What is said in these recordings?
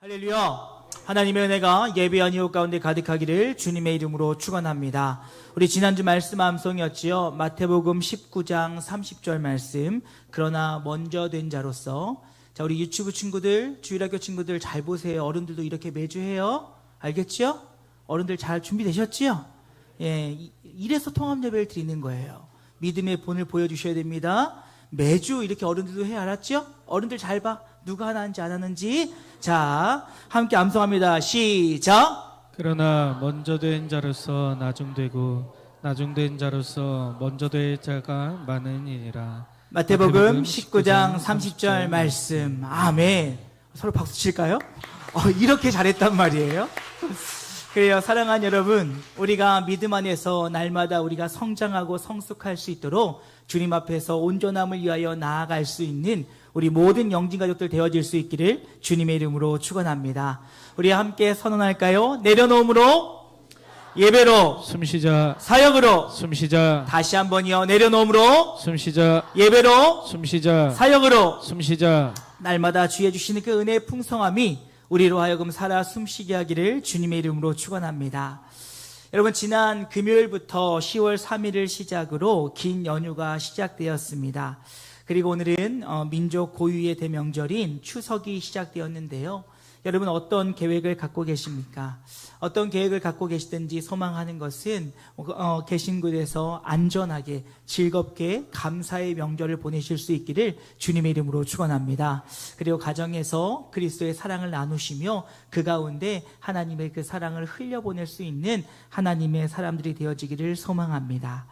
할렐루야. 하나님의 은혜가 예배한 이웃 가운데 가득하기를 주님의 이름으로 축원합니다. 우리 지난주 말씀 암송이었지요. 마태복음 19장 30절 말씀. 그러나 먼저 된 자로서. 자, 우리 유치부 친구들, 주일학교 친구들 잘 보세요. 어른들도 이렇게 매주 해요. 알겠죠? 어른들 잘 준비되셨지요? 예, 이래서 통합 예배를 드리는 거예요. 믿음의 본을 보여주셔야 됩니다. 매주 이렇게 어른들도 해. 알았죠? 어른들 잘 봐. 누가 하는지 안 하는지. 자, 함께 암송합니다. 시작. 그러나 먼저 된 자로서 나중되고 나중된 자로서 먼저 될 자가 많으니라. 마태복음 19장 30절 말씀. 아멘. 서로 박수 칠까요? 이렇게 잘했단 말이에요. 그래요. 사랑하는 여러분, 우리가 믿음 안에서 날마다 우리가 성장하고 성숙할 수 있도록 주님 앞에서 온전함을 위하여 나아갈 수 있는 우리 모든 영진 가족들 되어질 수 있기를 주님의 이름으로 축원합니다. 우리 함께 선언할까요? 내려놓음으로, 예배로, 숨쉬자, 사역으로. 숨쉬자, 다시 한번요. 내려놓음으로, 숨쉬자, 예배로, 숨쉬자, 사역으로. 숨쉬자. 날마다 주의 주시는 그 은혜의 풍성함이 우리로 하여금 살아 숨쉬게 하기를 주님의 이름으로 축원합니다. 여러분, 지난 금요일부터 10월 3일을 시작으로 긴 연휴가 시작되었습니다. 그리고 오늘은 민족 고유의 대명절인 추석이 시작되었는데요. 여러분, 어떤 계획을 갖고 계십니까? 어떤 계획을 갖고 계시든지 소망하는 것은 계신 곳에서 안전하게 즐겁게 감사의 명절을 보내실 수 있기를 주님의 이름으로 축원합니다. 그리고 가정에서 그리스도의 사랑을 나누시며 그 가운데 하나님의 그 사랑을 흘려보낼 수 있는 하나님의 사람들이 되어지기를 소망합니다.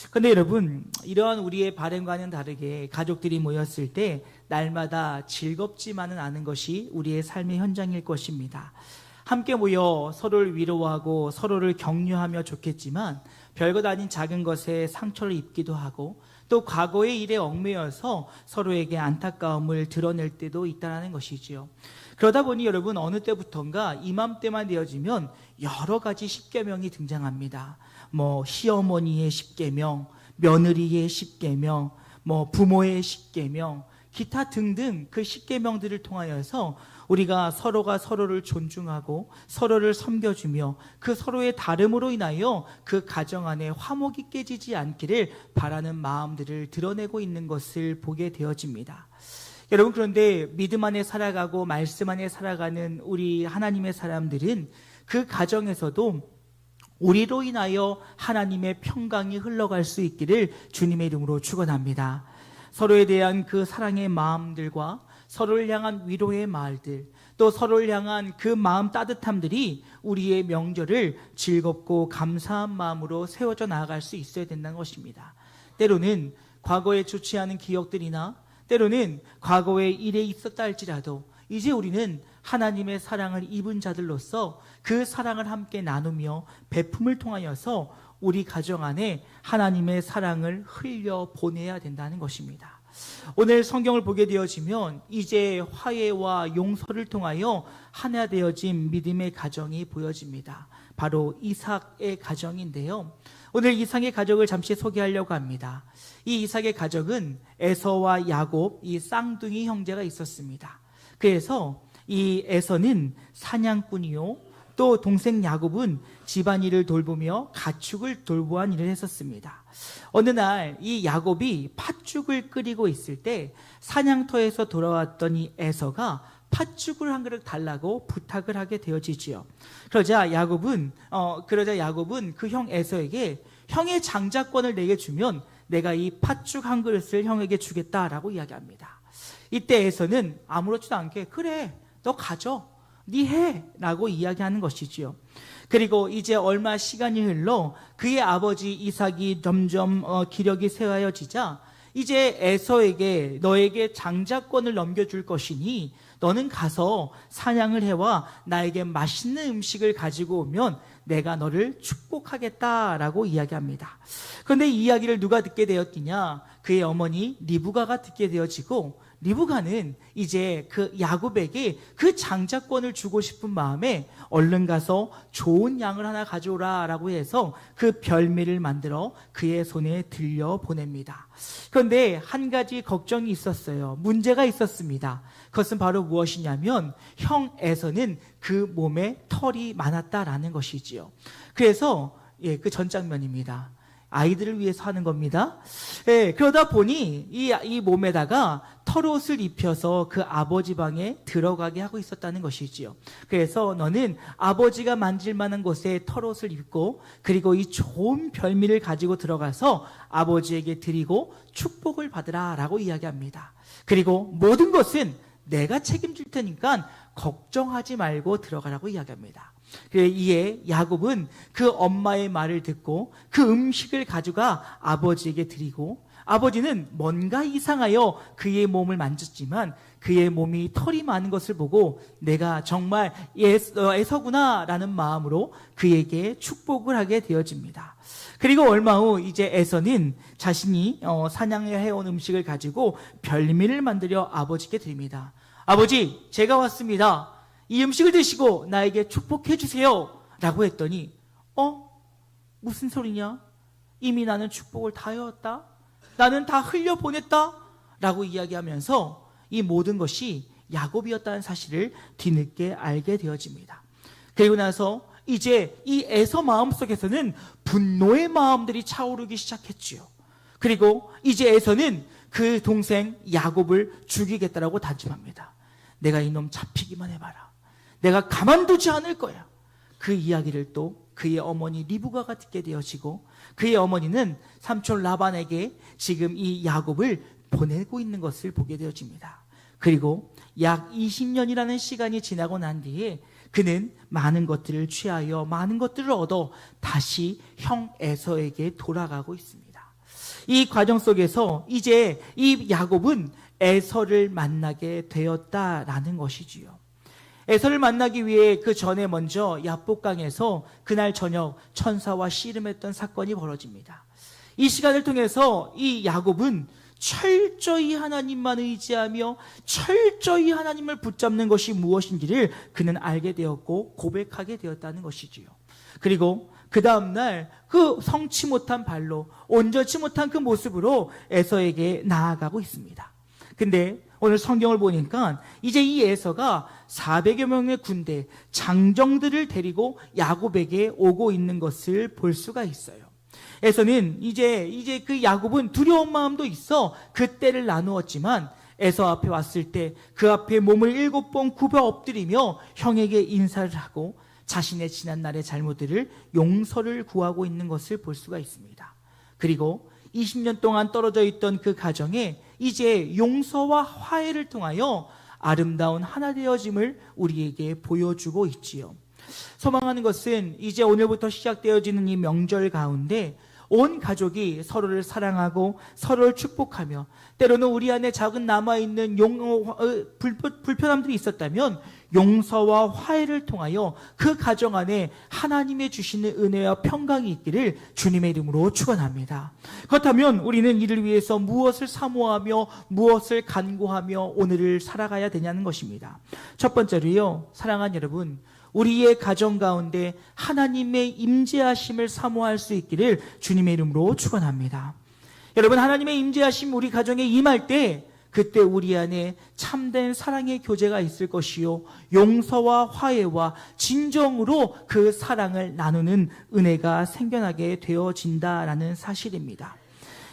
그런데 여러분, 이러한 우리의 바람과는 다르게 가족들이 모였을 때 날마다 즐겁지만은 않은 것이 우리의 삶의 현장일 것입니다. 함께 모여 서로를 위로하고 서로를 격려하며 좋겠지만 별것 아닌 작은 것에 상처를 입기도 하고 또 과거의 일에 얽매여서 서로에게 안타까움을 드러낼 때도 있다는 것이지요. 그러다 보니 여러분, 어느 때부턴가 이맘때만 되어지면 여러 가지 십계명이 등장합니다. 시어머니의 십계명, 며느리의 십계명, 부모의 십계명, 기타 등등 그 십계명들을 통하여서 우리가 서로가 서로를 존중하고 서로를 섬겨주며 그 서로의 다름으로 인하여 그 가정 안에 화목이 깨지지 않기를 바라는 마음들을 드러내고 있는 것을 보게 되어집니다. 여러분, 그런데 믿음 안에 살아가고 말씀 안에 살아가는 우리 하나님의 사람들은 그 가정에서도 우리로 인하여 하나님의 평강이 흘러갈 수 있기를 주님의 이름으로 축원합니다. 서로에 대한 그 사랑의 마음들과 서로를 향한 위로의 말들, 또 서로를 향한 그 마음 따뜻함들이 우리의 명절을 즐겁고 감사한 마음으로 세워져 나아갈 수 있어야 된다는 것입니다. 때로는 과거에 좋지 않은 기억들이나 때로는 과거의 일에 있었다 할지라도 이제 우리는 하나님의 사랑을 입은 자들로서 그 사랑을 함께 나누며 베품을 통하여서 우리 가정 안에 하나님의 사랑을 흘려 보내야 된다는 것입니다. 오늘 성경을 보게 되어지면 이제 화해와 용서를 통하여 하나 되어진 믿음의 가정이 보여집니다. 바로 이삭의 가정인데요. 오늘 이삭의 가족을 잠시 소개하려고 합니다. 이 이삭의 가족은 에서와 야곱, 이 쌍둥이 형제가 있었습니다. 그래서 이 에서는 사냥꾼이요, 또 동생 야곱은 집안일을 돌보며 가축을 돌보한 일을 했었습니다. 어느 날 이 야곱이 팥죽을 끓이고 있을 때 사냥터에서 돌아왔던 이 에서가 팥죽을 한 그릇 달라고 부탁을 하게 되어지지요. 그러자 야곱은 그 형 에서에게 형의 장자권을 내게 주면 내가 이 팥죽 한 그릇을 형에게 주겠다라고 이야기합니다. 이때 에서는 아무렇지도 않게 그래, 너 가져, 네 해 라고 이야기하는 것이지요. 그리고 이제 얼마 시간이 흘러 그의 아버지 이삭이 점점 기력이 쇠하여지자 이제 에서에게 너에게 장자권을 넘겨줄 것이니 너는 가서 사냥을 해와 나에게 맛있는 음식을 가지고 오면 내가 너를 축복하겠다라고 이야기합니다. 그런데 이 이야기를 누가 듣게 되었느냐? 그의 어머니 리브가가 듣게 되어지고 리브가는 이제 그 야곱에게 그 장자권을 주고 싶은 마음에 얼른 가서 좋은 양을 하나 가져오라 라고 해서 그 별미를 만들어 그의 손에 들려 보냅니다. 그런데 한 가지 걱정이 있었어요. 문제가 있었습니다. 그것은 바로 무엇이냐면 형 에서는 그 몸에 털이 많았다라는 것이지요. 그래서 그 전 장면입니다. 아이들을 위해서 하는 겁니다. 그러다 보니 이 몸에다가 털옷을 입혀서 그 아버지 방에 들어가게 하고 있었다는 것이지요. 그래서 너는 아버지가 만질 만한 곳에 털옷을 입고 그리고 이 좋은 별미를 가지고 들어가서 아버지에게 드리고 축복을 받으라 라고 이야기합니다. 그리고 모든 것은 내가 책임질 테니까 걱정하지 말고 들어가라고 이야기합니다. 그래 이에 야곱은 그 엄마의 말을 듣고 그 음식을 가져가 아버지에게 드리고 아버지는 뭔가 이상하여 그의 몸을 만졌지만 그의 몸이 털이 많은 것을 보고 내가 정말 에서구나 라는 마음으로 그에게 축복을 하게 되어집니다. 그리고 얼마 후 이제 에서는 자신이 사냥해온 음식을 가지고 별미를 만들어 아버지께 드립니다. 아버지, 제가 왔습니다. 이 음식을 드시고 나에게 축복해 주세요 라고 했더니 무슨 소리냐? 이미 나는 축복을 다 해왔다. 나는 다 흘려보냈다 라고 이야기하면서 이 모든 것이 야곱이었다는 사실을 뒤늦게 알게 되어집니다. 그리고 나서 이제 이 에서 마음속에서는 분노의 마음들이 차오르기 시작했지요. 그리고 이제 에서는 그 동생 야곱을 죽이겠다라고 다짐합니다. 내가 이놈 잡히기만 해봐라. 내가 가만두지 않을 거야. 그 이야기를 또 그의 어머니 리브가가 듣게 되어지고 그의 어머니는 삼촌 라반에게 지금 이 야곱을 보내고 있는 것을 보게 되어집니다. 그리고 약 20년이라는 시간이 지나고 난 뒤에 그는 많은 것들을 취하여 많은 것들을 얻어 다시 형 에서에게 돌아가고 있습니다. 이 과정 속에서 이제 이 야곱은 에서를 만나게 되었다라는 것이지요. 에서를 만나기 위해 그 전에 먼저 야복강에서 그날 저녁 천사와 씨름했던 사건이 벌어집니다. 이 시간을 통해서 이 야곱은 철저히 하나님만 의지하며 철저히 하나님을 붙잡는 것이 무엇인지를 그는 알게 되었고 고백하게 되었다는 것이지요. 그리고 그 다음날 그 성치 못한 발로 온전치 못한 그 모습으로 에서에게 나아가고 있습니다. 근데 오늘 성경을 보니까 이제 이 에서가 400여 명의 군대 장정들을 데리고 야곱에게 오고 있는 것을 볼 수가 있어요. 에서는 이제 그 야곱은 두려운 마음도 있어 그 때를 나누었지만 에서 앞에 왔을 때 그 앞에 몸을 7번 굽어 엎드리며 형에게 인사를 하고 자신의 지난날의 잘못들을 용서를 구하고 있는 것을 볼 수가 있습니다. 그리고 20년 동안 떨어져 있던 그 가정에 이제 용서와 화해를 통하여 아름다운 하나 되어짐을 우리에게 보여주고 있지요. 소망하는 것은 이제 오늘부터 시작되어지는 이 명절 가운데 온 가족이 서로를 사랑하고 서로를 축복하며 때로는 우리 안에 작은 남아있는 불편함들이 있었다면 용서와 화해를 통하여 그 가정 안에 하나님의 주시는 은혜와 평강이 있기를 주님의 이름으로 축원합니다. 그렇다면 우리는 이를 위해서 무엇을 사모하며 무엇을 간구하며 오늘을 살아가야 되냐는 것입니다. 첫 번째로요, 사랑하는 여러분, 우리의 가정 가운데 하나님의 임재하심을 사모할 수 있기를 주님의 이름으로 축원합니다. 여러분, 하나님의 임재하심 우리 가정에 임할 때 그때 우리 안에 참된 사랑의 교제가 있을 것이요 용서와 화해와 진정으로 그 사랑을 나누는 은혜가 생겨나게 되어진다라는 사실입니다.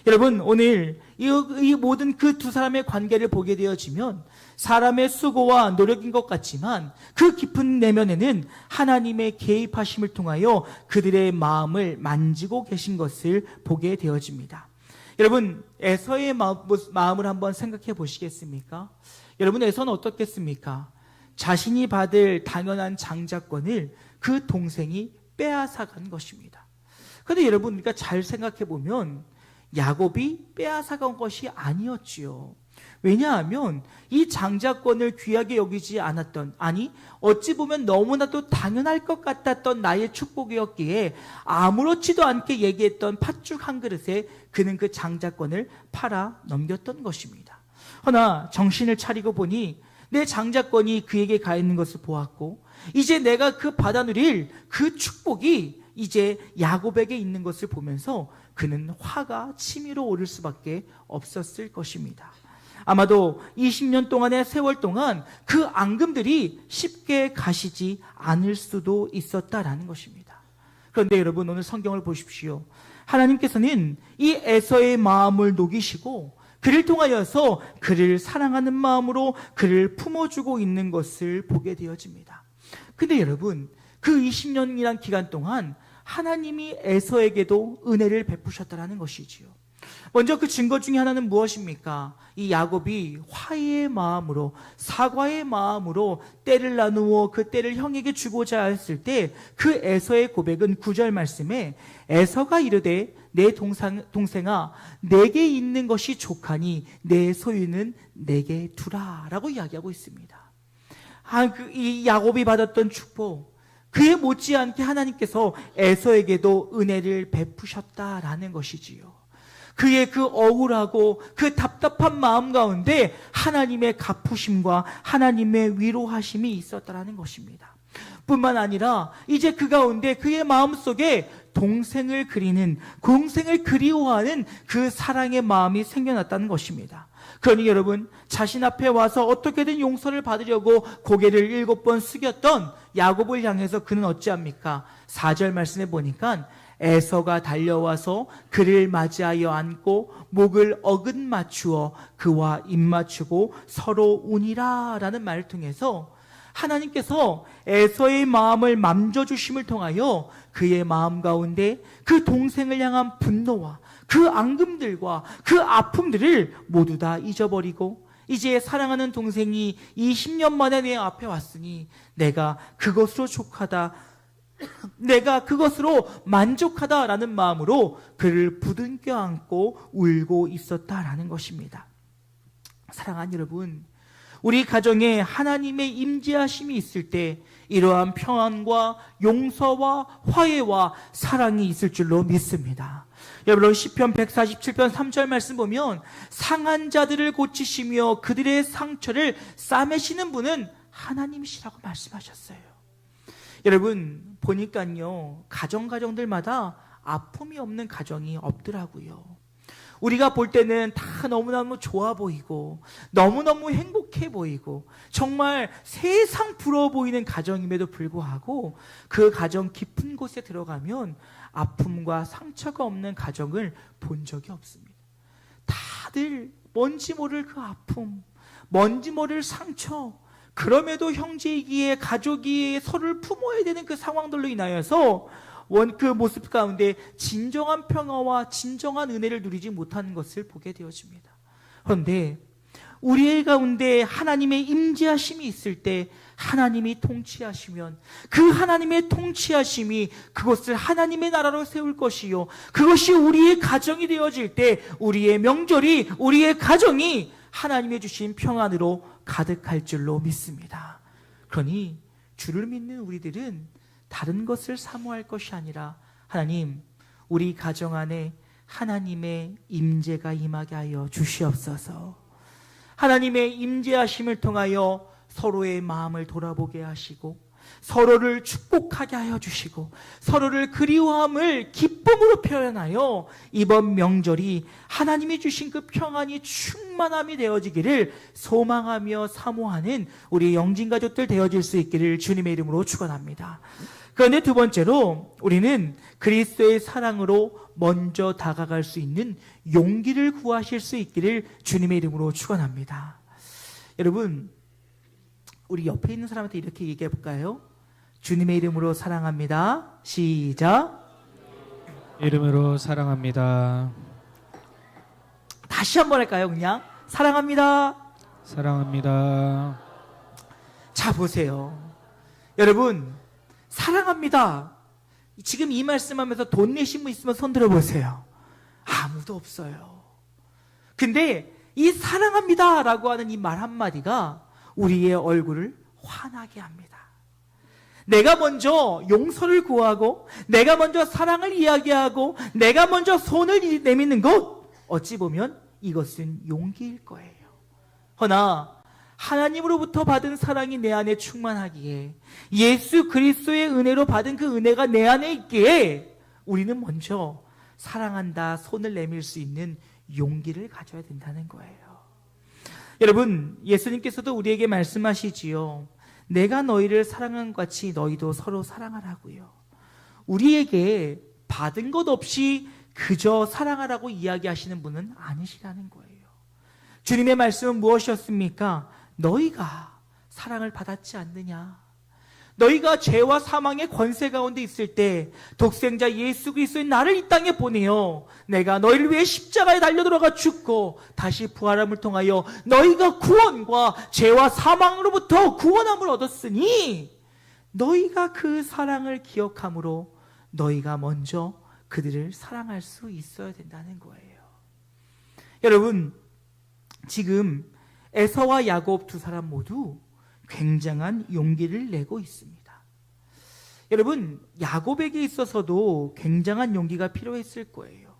여러분, 오늘 이 모든 그 두 사람의 관계를 보게 되어지면 사람의 수고와 노력인 것 같지만 그 깊은 내면에는 하나님의 개입하심을 통하여 그들의 마음을 만지고 계신 것을 보게 되어집니다. 여러분, 에서의 마음을 한번 생각해 보시겠습니까? 여러분, 에서는 어떻겠습니까? 자신이 받을 당연한 장자권을 그 동생이 빼앗아간 것입니다. 그런데 여러분, 우리가 잘 생각해 보면 야곱이 빼앗아간 것이 아니었지요. 왜냐하면 이 장자권을 귀하게 여기지 않았던, 아니 어찌 보면 너무나도 당연할 것 같았던 나의 축복이었기에 아무렇지도 않게 얘기했던 팥죽 한 그릇에 그는 그 장자권을 팔아 넘겼던 것입니다. 허나 정신을 차리고 보니 내 장자권이 그에게 가 있는 것을 보았고 이제 내가 그 받아 누릴 그 축복이 이제 야곱에게 있는 것을 보면서 그는 화가 치밀어 오를 수밖에 없었을 것입니다. 아마도 20년 동안의 세월 동안 그 앙금들이 쉽게 가시지 않을 수도 있었다라는 것입니다. 그런데 여러분, 오늘 성경을 보십시오. 하나님께서는 이 에서의 마음을 녹이시고 그를 통하여서 그를 사랑하는 마음으로 그를 품어주고 있는 것을 보게 되어집니다. 근데 여러분, 그 20년이란 기간 동안 하나님이 에서에게도 은혜를 베푸셨다라는 것이지요. 먼저 그 증거 중에 하나는 무엇입니까? 이 야곱이 화해의 마음으로, 사과의 마음으로 때를 나누어 그 때를 형에게 주고자 했을 때 그 에서의 고백은 9절 말씀에 에서가 이르되 내 동생아 내게 있는 것이 족하니 내 소유는 내게 두라 라고 이야기하고 있습니다. 이 야곱이 받았던 축복, 그에 못지않게 하나님께서 에서에게도 은혜를 베푸셨다라는 것이지요. 그의 그 억울하고 그 답답한 마음 가운데 하나님의 갚으심과 하나님의 위로하심이 있었다라는 것입니다. 뿐만 아니라 이제 그 가운데 그의 마음속에 동생을 그리워하는 그 사랑의 마음이 생겨났다는 것입니다. 그러니 여러분, 자신 앞에 와서 어떻게든 용서를 받으려고 고개를 7번 숙였던 야곱을 향해서 그는 어찌합니까? 4절 말씀에 보니까 에서가 달려와서 그를 맞이하여 안고 목을 어긋 맞추어 그와 입 맞추고 서로 우니라 라는 말을 통해서 하나님께서 에서의 마음을 만져주심을 통하여 그의 마음 가운데 그 동생을 향한 분노와 그 앙금들과 그 아픔들을 모두 다 잊어버리고 이제 사랑하는 동생이 20년 만에 내 앞에 왔으니 내가 그것으로 만족하다라는 마음으로 그를 부둥켜 안고 울고 있었다라는 것입니다. 사랑하는 여러분, 우리 가정에 하나님의 임재하심이 있을 때 이러한 평안과 용서와 화해와 사랑이 있을 줄로 믿습니다. 여러분, 시편 147편 3절 말씀 보면 상한 자들을 고치시며 그들의 상처를 싸매시는 분은 하나님이시라고 말씀하셨어요. 여러분, 보니까요, 가정들마다 아픔이 없는 가정이 없더라고요. 우리가 볼 때는 다 너무너무 좋아 보이고 너무너무 행복해 보이고 정말 세상 부러워 보이는 가정임에도 불구하고 그 가정 깊은 곳에 들어가면 아픔과 상처가 없는 가정을 본 적이 없습니다. 다들 뭔지 모를 그 아픔, 뭔지 모를 상처, 그럼에도 형제이기에 가족이기에 서로를 품어야 되는 그 상황들로 인하여서 그 모습 가운데 진정한 평화와 진정한 은혜를 누리지 못하는 것을 보게 되어집니다. 그런데 우리의 가운데 하나님의 임재하심이 있을 때 하나님이 통치하시면 그 하나님의 통치하심이 그것을 하나님의 나라로 세울 것이요, 그것이 우리의 가정이 되어질 때 우리의 명절이, 우리의 가정이 하나님의 주신 평안으로 가득할 줄로 믿습니다. 그러니 주를 믿는 우리들은 다른 것을 사모할 것이 아니라 하나님, 우리 가정 안에 하나님의 임재가 임하게 하여 주시옵소서. 하나님의 임재하심을 통하여 서로의 마음을 돌아보게 하시고 서로를 축복하게 하여 주시고 서로를 그리워함을 기쁨으로 표현하여 이번 명절이 하나님이 주신 그 평안이 충만함이 되어지기를 소망하며 사모하는 우리 영진가족들 되어질 수 있기를 주님의 이름으로 축원합니다. 그런데 두 번째로 우리는 그리스도의 사랑으로 먼저 다가갈 수 있는 용기를 구하실 수 있기를 주님의 이름으로 축원합니다. 여러분, 우리 옆에 있는 사람한테 이렇게 얘기해 볼까요? 주님의 이름으로 사랑합니다. 시작. 이름으로 사랑합니다. 다시 한번 할까요? 그냥 사랑합니다. 사랑합니다. 자, 보세요. 여러분, 사랑합니다. 지금 이 말씀하면서 돈 내신 분 있으면 손 들어보세요. 아무도 없어요. 근데 이 사랑합니다 라고 하는 이 말 한마디가 우리의 얼굴을 환하게 합니다. 내가 먼저 용서를 구하고 내가 먼저 사랑을 이야기하고 내가 먼저 손을 내미는 것, 어찌 보면 이것은 용기일 거예요. 허나 하나님으로부터 받은 사랑이 내 안에 충만하기에, 예수 그리스도의 은혜로 받은 그 은혜가 내 안에 있기에 우리는 먼저 사랑한다 손을 내밀 수 있는 용기를 가져야 된다는 거예요. 여러분, 예수님께서도 우리에게 말씀하시지요. 내가 너희를 사랑한 것 같이 너희도 서로 사랑하라고요. 우리에게 받은 것 없이 그저 사랑하라고 이야기하시는 분은 아니시라는 거예요. 주님의 말씀은 무엇이었습니까? 너희가 사랑을 받았지 않느냐? 너희가 죄와 사망의 권세 가운데 있을 때 독생자 예수 그리스도의 나를 이 땅에 보내어 내가 너희를 위해 십자가에 달려들어가 죽고 다시 부활함을 통하여 너희가 구원과 죄와 사망으로부터 구원함을 얻었으니 너희가 그 사랑을 기억함으로 너희가 먼저 그들을 사랑할 수 있어야 된다는 거예요. 여러분, 지금 에서와 야곱 두 사람 모두 굉장한 용기를 내고 있습니다. 여러분, 야곱에게 있어서도 굉장한 용기가 필요했을 거예요.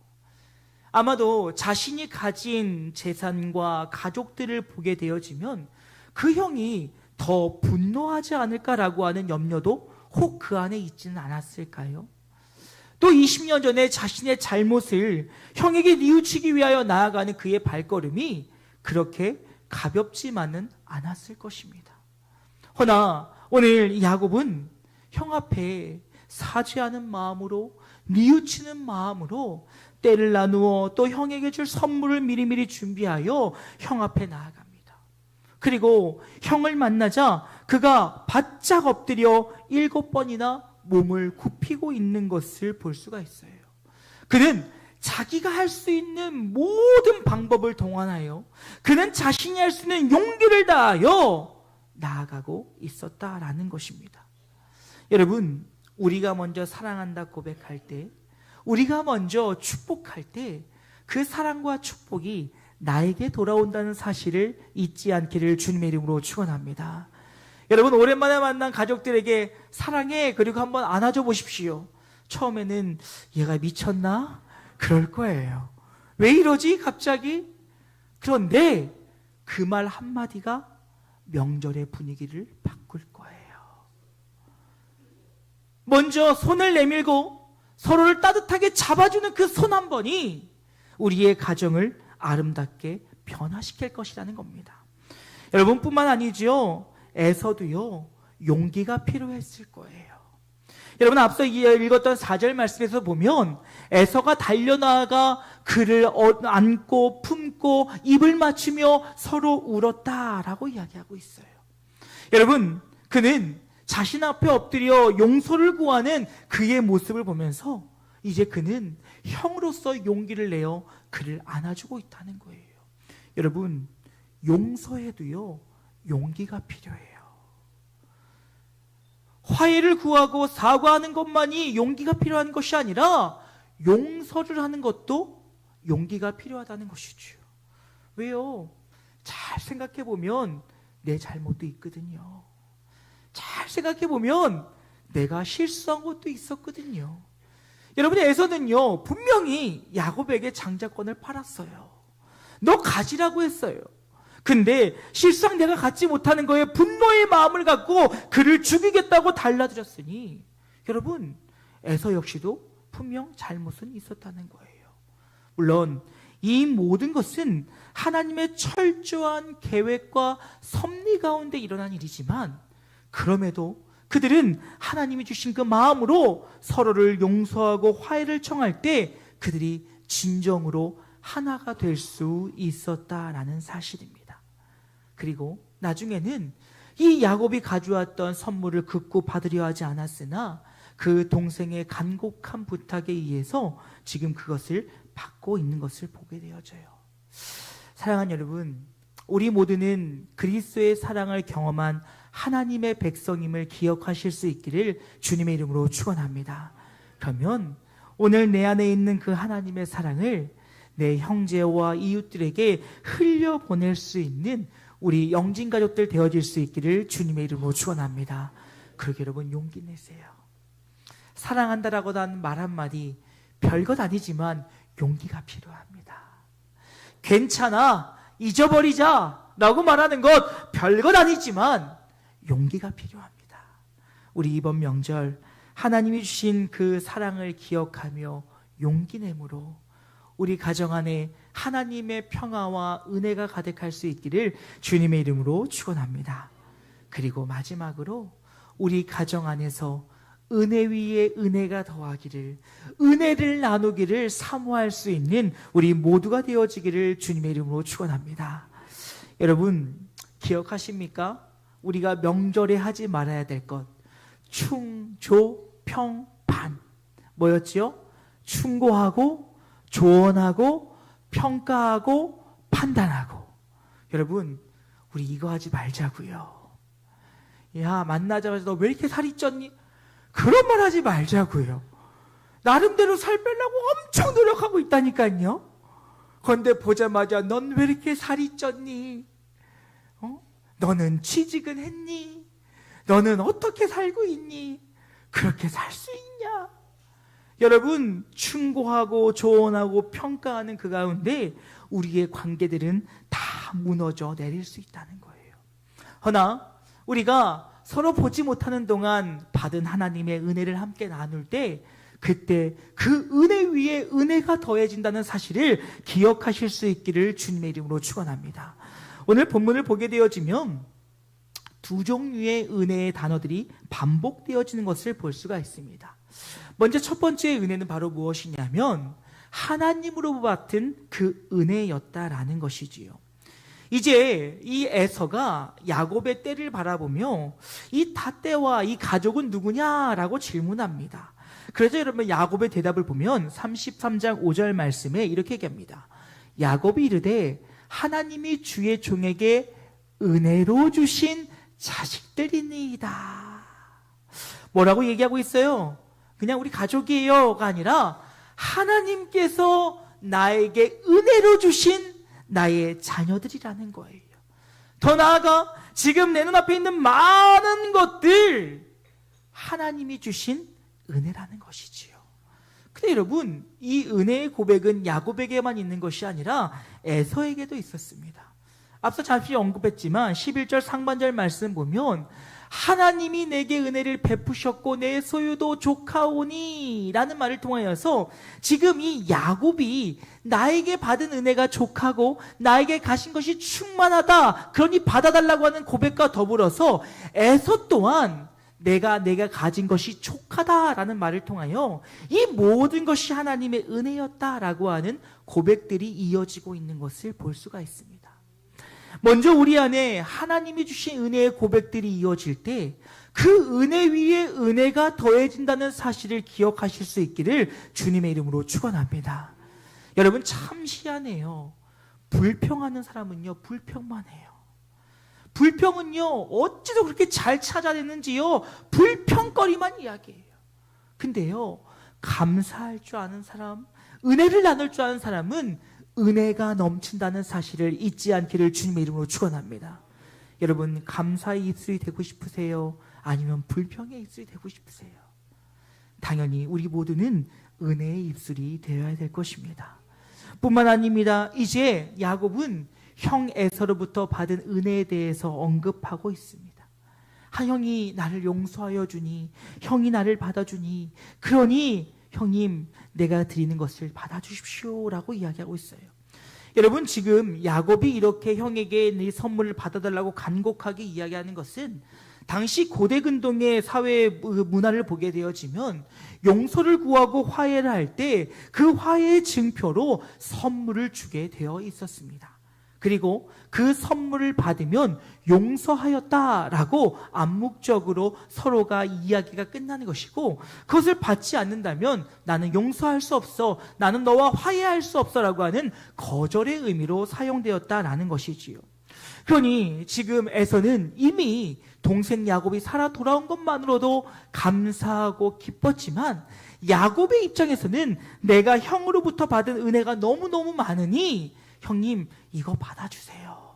아마도 자신이 가진 재산과 가족들을 보게 되어지면 그 형이 더 분노하지 않을까라고 하는 염려도 혹 그 안에 있지는 않았을까요? 또 20년 전에 자신의 잘못을 형에게 뉘우치기 위하여 나아가는 그의 발걸음이 그렇게 가볍지만은 않았을 것입니다. 허나 오늘 야곱은 형 앞에 사죄하는 마음으로, 뉘우치는 마음으로 때를 나누어 또 형에게 줄 선물을 미리미리 준비하여 형 앞에 나아갑니다. 그리고 형을 만나자 그가 바짝 엎드려 7번이나 몸을 굽히고 있는 것을 볼 수가 있어요. 그는 자기가 할 수 있는 모든 방법을 동원하여, 그는 자신이 할 수 있는 용기를 다하여 나아가고 있었다라는 것입니다. 여러분, 우리가 먼저 사랑한다 고백할 때, 우리가 먼저 축복할 때 그 사랑과 축복이 나에게 돌아온다는 사실을 잊지 않기를 주님의 이름으로 축원합니다. 여러분, 오랜만에 만난 가족들에게 사랑해 그리고 한번 안아줘 보십시오. 처음에는 얘가 미쳤나? 그럴 거예요. 왜 이러지 갑자기? 그런데 그 말 한마디가 명절의 분위기를 바꿀 거예요. 먼저 손을 내밀고 서로를 따뜻하게 잡아주는 그 손 한 번이 우리의 가정을 아름답게 변화시킬 것이라는 겁니다. 여러분뿐만 아니죠. 에서도요, 용기가 필요했을 거예요. 여러분, 앞서 읽었던 4절 말씀에서 보면 에서가 달려나가 그를 안고 품고 입을 맞추며 서로 울었다라고 이야기하고 있어요. 여러분, 그는 자신 앞에 엎드려 용서를 구하는 그의 모습을 보면서 이제 그는 형으로서 용기를 내어 그를 안아주고 있다는 거예요. 여러분, 용서에도요, 용기가 필요해요. 화해를 구하고 사과하는 것만이 용기가 필요한 것이 아니라 용서를 하는 것도 용기가 필요하다는 것이죠. 왜요? 잘 생각해 보면 내 잘못도 있거든요. 잘 생각해 보면 내가 실수한 것도 있었거든요. 여러분, 에서는요, 분명히 야곱에게 장자권을 팔았어요. 너 가지라고 했어요. 근데 실상 내가 갖지 못하는 거에 분노의 마음을 갖고 그를 죽이겠다고 달라들었으니, 여러분, 에서 역시도 분명 잘못은 있었다는 거예요. 물론 이 모든 것은 하나님의 철저한 계획과 섭리 가운데 일어난 일이지만, 그럼에도 그들은 하나님이 주신 그 마음으로 서로를 용서하고 화해를 청할 때 그들이 진정으로 하나가 될 수 있었다라는 사실입니다. 그리고 나중에는 이 야곱이 가져왔던 선물을 극구 받으려 하지 않았으나 그 동생의 간곡한 부탁에 의해서 지금 그것을 받고 있는 것을 보게 되어져요. 사랑하는 여러분, 우리 모두는 그리스도의 사랑을 경험한 하나님의 백성임을 기억하실 수 있기를 주님의 이름으로 축원합니다. 그러면 오늘 내 안에 있는 그 하나님의 사랑을 내 형제와 이웃들에게 흘려보낼 수 있는 우리 영진 가족들 되어질 수 있기를 주님의 이름으로 축원합니다. 그러게 여러분, 용기 내세요. 사랑한다라고 하는 말 한마디 별것 아니지만 용기가 필요합니다. 괜찮아, 잊어버리자, 라고 말하는 것 별것 아니지만 용기가 필요합니다. 우리 이번 명절 하나님이 주신 그 사랑을 기억하며 용기 내므로 우리 가정 안에 하나님의 평화와 은혜가 가득할 수 있기를 주님의 이름으로 축원합니다. 그리고 마지막으로 우리 가정 안에서 은혜 위에 은혜가 더하기를, 은혜를 나누기를 사모할 수 있는 우리 모두가 되어지기를 주님의 이름으로 축원합니다. 여러분 기억하십니까? 우리가 명절에 하지 말아야 될 것, 충조평반 뭐였지요? 충고하고 조언하고 평가하고 판단하고. 여러분 우리 이거 하지 말자고요. 야, 만나자마자 너 왜 이렇게 살이 쪘니? 그런 말 하지 말자고요. 나름대로 살 빼려고 엄청 노력하고 있다니까요. 그런데 보자마자 넌 왜 이렇게 살이 쪘니? 너는 취직은 했니? 너는 어떻게 살고 있니? 그렇게 살 수 있냐? 여러분 충고하고 조언하고 평가하는 그 가운데 우리의 관계들은 다 무너져 내릴 수 있다는 거예요. 허나 우리가 서로 보지 못하는 동안 받은 하나님의 은혜를 함께 나눌 때 그때 그 은혜 위에 은혜가 더해진다는 사실을 기억하실 수 있기를 주님의 이름으로 축원합니다. 오늘 본문을 보게 되어지면 두 종류의 은혜의 단어들이 반복되어지는 것을 볼 수가 있습니다. 먼저 첫 번째 은혜는 바로 무엇이냐면 하나님으로 받은 그 은혜였다라는 것이지요. 이제 이 에서가 야곱의 때를 바라보며 이 닷대와 이 가족은 누구냐라고 질문합니다. 그래서 여러분 야곱의 대답을 보면 33장 5절 말씀에 이렇게 얘기합니다. 야곱이 이르되 하나님이 주의 종에게 은혜로 주신 자식들이니이다. 뭐라고 얘기하고 있어요? 그냥 우리 가족이에요가 아니라 하나님께서 나에게 은혜로 주신 나의 자녀들이라는 거예요. 더 나아가 지금 내 눈앞에 있는 많은 것들 하나님이 주신 은혜라는 것이지요. 근데 여러분 이 은혜의 고백은 야곱에게만 있는 것이 아니라 에서에게도 있었습니다. 앞서 잠시 언급했지만 11절 상반절 말씀 보면 하나님이 내게 은혜를 베푸셨고 내 소유도 조카오니 라는 말을 통하여서 지금 이 야곱이 나에게 받은 은혜가 족하고 나에게 가신 것이 충만하다, 그러니 받아달라고 하는 고백과 더불어서 에서 또한 내가 가진 것이 족하다라는 말을 통하여 이 모든 것이 하나님의 은혜였다라고 하는 고백들이 이어지고 있는 것을 볼 수가 있습니다. 먼저 우리 안에 하나님이 주신 은혜의 고백들이 이어질 때 그 은혜 위에 은혜가 더해진다는 사실을 기억하실 수 있기를 주님의 이름으로 축원합니다. 여러분 참 희한해요. 불평하는 사람은요 불평만 해요. 불평은요 어찌도 그렇게 잘 찾아내는지요 불평거리만 이야기해요. 근데요 감사할 줄 아는 사람, 은혜를 나눌 줄 아는 사람은 은혜가 넘친다는 사실을 잊지 않기를 주님의 이름으로 축원합니다. 여러분 감사의 입술이 되고 싶으세요? 아니면 불평의 입술이 되고 싶으세요? 당연히 우리 모두는 은혜의 입술이 되어야 될 것입니다. 뿐만 아닙니다. 이제 야곱은 형 에서로부터 받은 은혜에 대해서 언급하고 있습니다. 형이 나를 용서하여 주니, 형이 나를 받아주니, 그러니 형님 내가 드리는 것을 받아주십시오 라고 이야기하고 있어요. 여러분 지금 야곱이 이렇게 형에게 네 선물을 받아달라고 간곡하게 이야기하는 것은 당시 고대 근동의 사회 문화를 보게 되어지면 용서를 구하고 화해를 할 때 그 화해의 증표로 선물을 주게 되어 있었습니다. 그리고 그 선물을 받으면 용서하였다라고 암묵적으로 서로가 이야기가 끝나는 것이고, 그것을 받지 않는다면 나는 용서할 수 없어, 나는 너와 화해할 수 없어라고 하는 거절의 의미로 사용되었다라는 것이지요. 그러니 지금 에서는 이미 동생 야곱이 살아 돌아온 것만으로도 감사하고 기뻤지만 야곱의 입장에서는 내가 형으로부터 받은 은혜가 너무너무 많으니 형님 이거 받아주세요.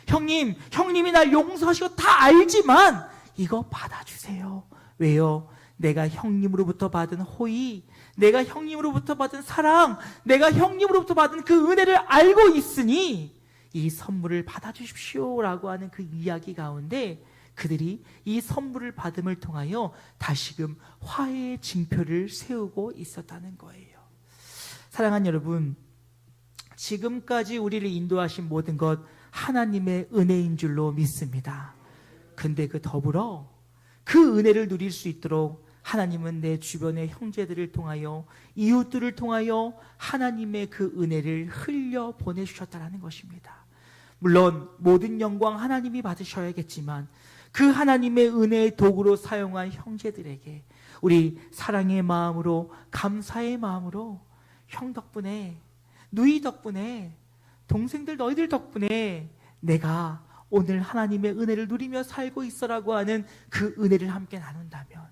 형님이 날 용서하시고 다 알지만 이거 받아주세요. 왜요? 내가 형님으로부터 받은 호의, 내가 형님으로부터 받은 사랑, 내가 형님으로부터 받은 그 은혜를 알고 있으니 이 선물을 받아주십시오라고 하는 그 이야기 가운데 그들이 이 선물을 받음을 통하여 다시금 화해의 징표를 세우고 있었다는 거예요. 사랑하는 여러분, 지금까지 우리를 인도하신 모든 것 하나님의 은혜인 줄로 믿습니다. 근데 그 더불어 그 은혜를 누릴 수 있도록 하나님은 내 주변의 형제들을 통하여 이웃들을 통하여 하나님의 그 은혜를 흘려 보내주셨다는 것입니다. 물론 모든 영광 하나님이 받으셔야겠지만 그 하나님의 은혜의 도구로 사용한 형제들에게 우리 사랑의 마음으로 감사의 마음으로 형 덕분에 누이 덕분에 동생들 너희들 덕분에 내가 오늘 하나님의 은혜를 누리며 살고 있어라고 하는 그 은혜를 함께 나눈다면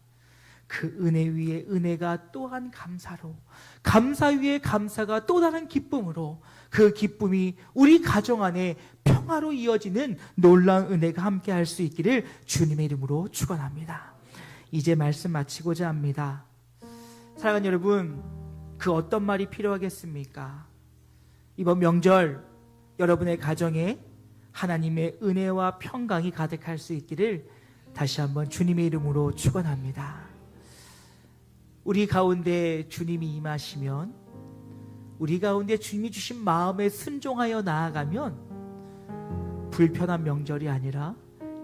그 은혜 위에 은혜가 또한 감사로 감사 위에 감사가 또 다른 기쁨으로 그 기쁨이 우리 가정 안에 평화로 이어지는 놀라운 은혜가 함께 할 수 있기를 주님의 이름으로 축원합니다. 이제 말씀 마치고자 합니다. 사랑하는 여러분, 그 어떤 말이 필요하겠습니까? 이번 명절 여러분의 가정에 하나님의 은혜와 평강이 가득할 수 있기를 다시 한번 주님의 이름으로 축원합니다. 우리 가운데 주님이 임하시면 우리 가운데 주님이 주신 마음에 순종하여 나아가면 불편한 명절이 아니라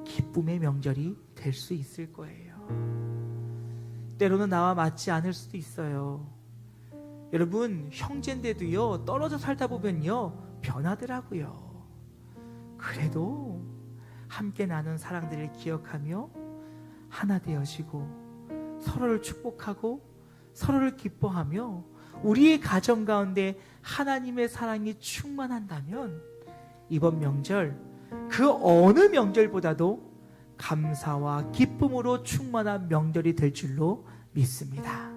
기쁨의 명절이 될 수 있을 거예요. 때로는 나와 맞지 않을 수도 있어요. 여러분, 형제인데도요 떨어져 살다 보면요 변하더라고요. 그래도 함께 나눈 사랑들을 기억하며 하나 되어지고 서로를 축복하고 서로를 기뻐하며 우리의 가정 가운데 하나님의 사랑이 충만한다면 이번 명절 그 어느 명절보다도 감사와 기쁨으로 충만한 명절이 될 줄로 믿습니다.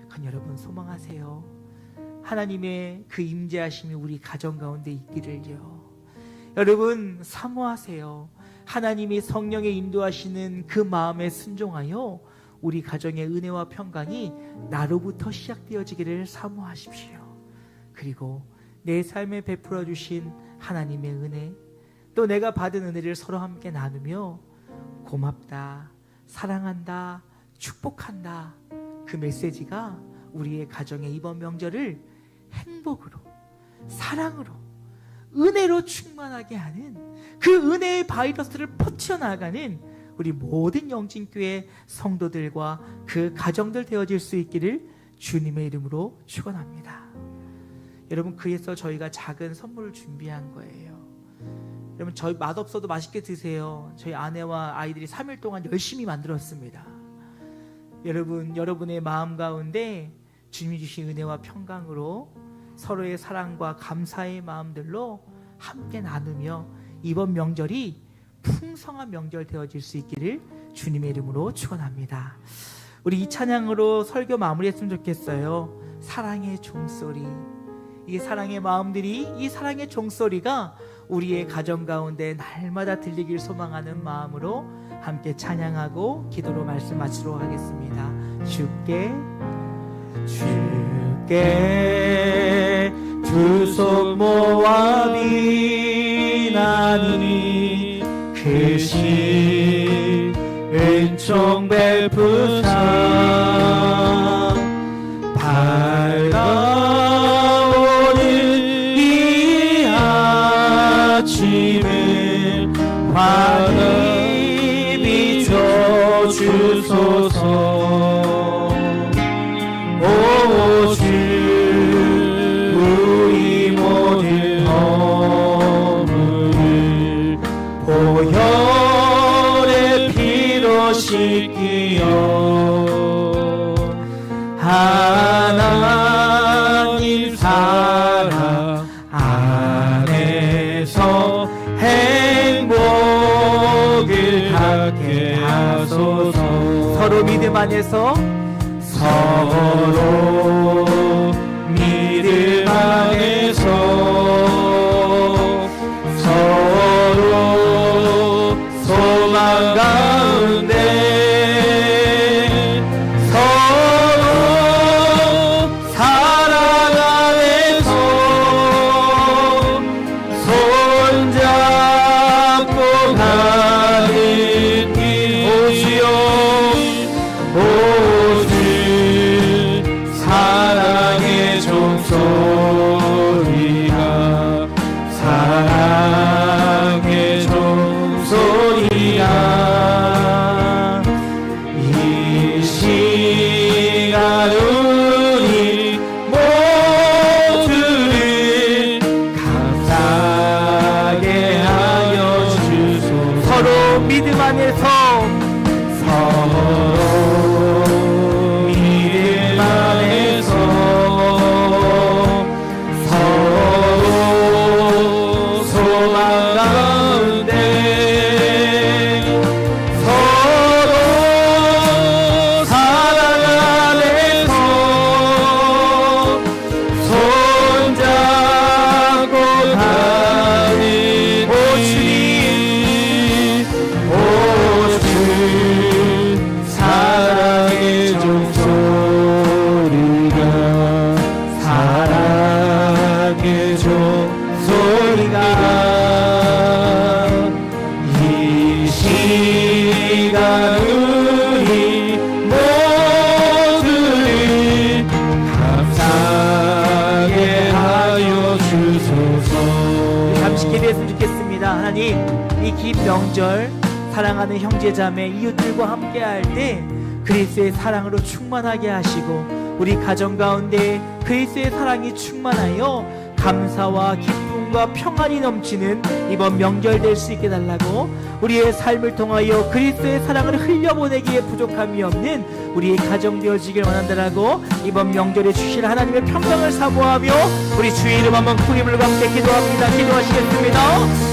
그럼 여러분 소망하세요. 하나님의 그 임재하심이 우리 가정 가운데 있기를요. 여러분 사모하세요. 하나님이 성령의 인도하시는 그 마음에 순종하여 우리 가정의 은혜와 평강이 나로부터 시작되어지기를 사모하십시오. 그리고 내 삶에 베풀어 주신 하나님의 은혜, 또 내가 받은 은혜를 서로 함께 나누며 고맙다, 사랑한다, 축복한다, 그 메시지가 우리의 가정의 이번 명절을 행복으로, 사랑으로, 은혜로 충만하게 하는 그 은혜의 바이러스를 퍼쳐나가는 우리 모든 영진교회 성도들과 그 가정들 되어질 수 있기를 주님의 이름으로 축원합니다. 여러분, 그래서 저희가 작은 선물을 준비한 거예요. 여러분, 저희 맛없어도 맛있게 드세요. 저희 아내와 아이들이 3일 동안 열심히 만들었습니다. 여러분, 여러분의 마음 가운데 주님이 주신 은혜와 평강으로 서로의 사랑과 감사의 마음들로 함께 나누며 이번 명절이 풍성한 명절 되어질 수 있기를 주님의 이름으로 축원합니다. 우리 이 찬양으로 설교 마무리했으면 좋겠어요. 사랑의 종소리. 이 사랑의 마음들이, 이 사랑의 종소리가 우리의 가정 가운데 날마다 들리길 소망하는 마음으로 함께 찬양하고 기도로 말씀 마치도록 하겠습니다. 주께 두 손 모아 비나니 크신 은총 베푸사 밝아오는 이 아침을 환히 비춰주소서. 오 주 우리 모든 허물을 보혈의 피로 씻기어 하나님 사랑 안에서 행복을 갖게 하소서. 서로 믿음 안에서 서로 믿음 안에서 서로 소망 가운데 서로 사랑 안에서 하나님, 이 긴 명절 사랑하는 형제자매 이웃들과 함께할 때 그리스도의 사랑으로 충만하게 하시고 우리 가정 가운데 그리스도의 사랑이 충만하여 감사와 기쁨과 평안이 넘치는 이번 명절 될 수 있게 달라고, 우리의 삶을 통하여 그리스도의 사랑을 흘려보내기에 부족함이 없는 우리의 가정 되어지길 원한다라고 이번 명절에 주실 하나님의 평강을 사모하며 우리 주의 이름 한번 크게 불과 함께 기도합니다. 기도하시겠습니다.